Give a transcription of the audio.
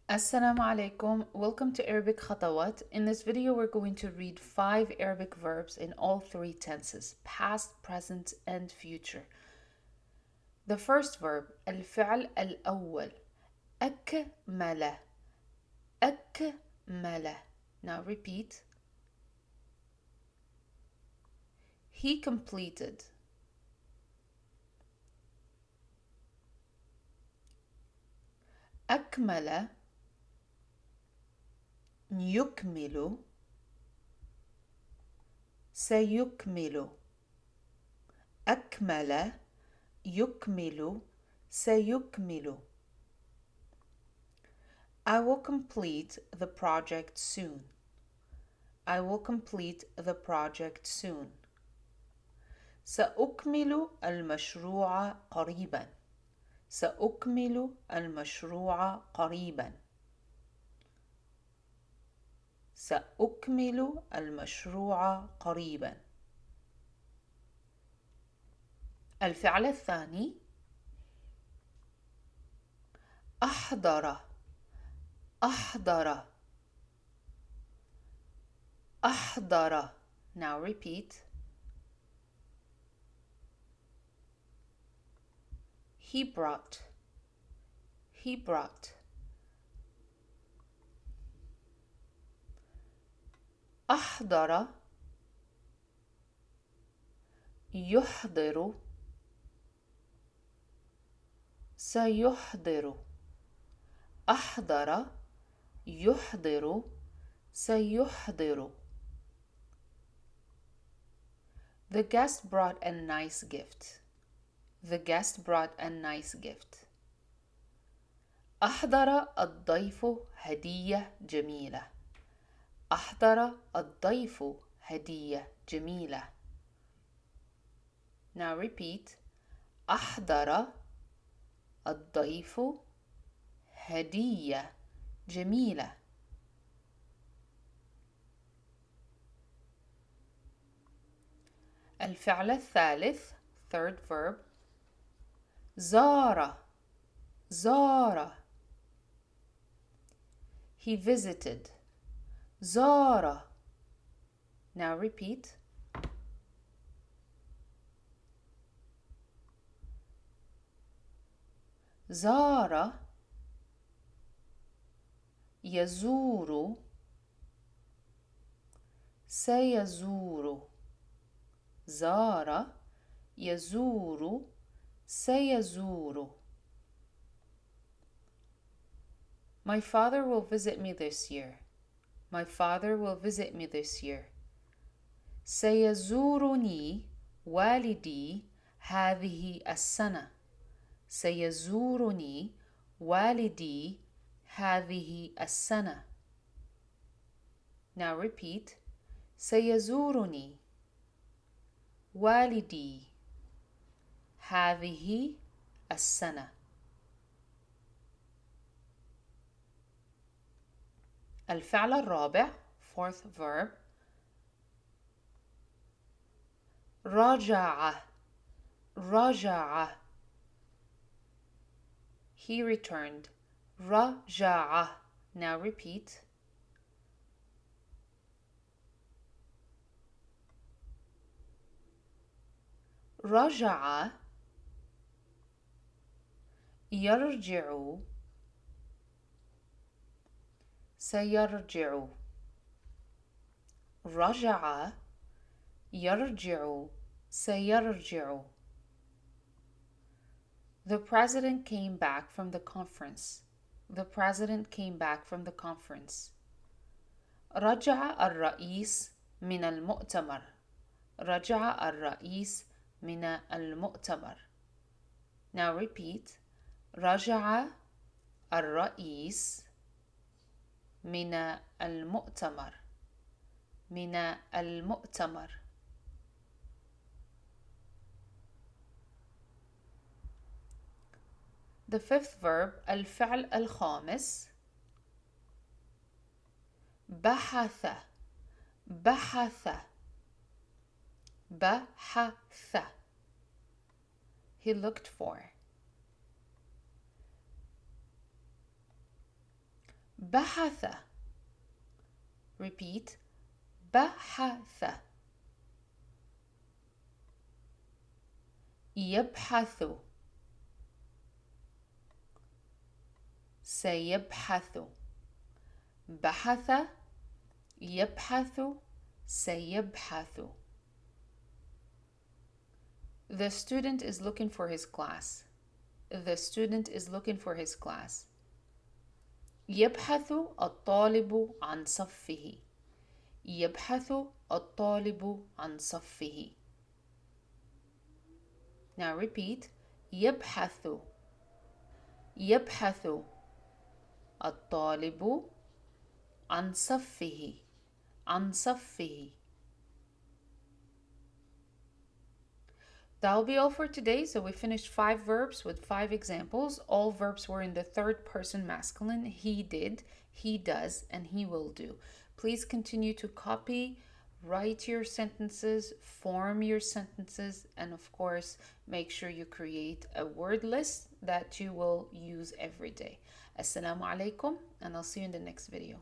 Assalamu alaikum. Welcome to Arabic Khatawaat. In this video, we're going to read 5 Arabic verbs in all 3 tenses, past, present, and future. The first verb, الفعل الأول, أكمل, أكمل. Now repeat. He completed. أكمل, يكمل, سيكمل. أكمل, يكمل, سيكمل. I will complete the project soon. I will complete the project soon. سأكمل المشروع قريبا. سأكمل المشروع قريبا. سأكمل المشروع قريبا. الفعل الثاني أحضر أحضر أحضر. Now repeat. He brought. He brought. أحضر يحضر سيحضر. أحضر يحضر سيحضر. The guest brought a nice gift. The guest brought a nice gift. أحضر الضيف هدية جميلة. أحضر الضيف هدية جميلة. Now repeat. أحضر الضيف هدية جميلة. الفعل الثالث, third verb, زار زار. He visited. زار. Now repeat. زار يزور سيزور. زار يزور سيزور. My father will visit me this year. My father will visit me this year. سيزورني والدي هذه السنة. سيزورني والدي هذه السنة. Now repeat. سيزورني والدي هذه السنة. الفعل الرابع, fourth verb, رجع رجع. He returned. رجع. Now repeat. رجع يرجع سيرجع. رجع يرجع سيرجع. The president came back from the conference. The president came back from the conference. رجع الرئيس من المؤتمر. رجع الرئيس من المؤتمر. Now repeat. رجع الرئيس من المؤتمر. من المؤتمر. The fifth verb, الفعل الخامس, بحث بحث بحث. He looked for. بحث. Repeat. بحث. يبحث. سيبحث. بحث. يبحث. سيبحث. The student is looking for his class. The student is looking for his class. يبحث الطالب عن صفه. يبحث الطالب عن صفه. Now repeat. يبحث. يبحث الطالب عن صفه. عن صفه. That'll be all for today. So we finished 5 verbs with 5 examples. All verbs were in the third person masculine. He did, he does, and he will do. Please continue to copy, write your sentences, form your sentences, and of course, make sure you create a word list that you will use every day. Assalamu alaikum, and I'll see you in the next video.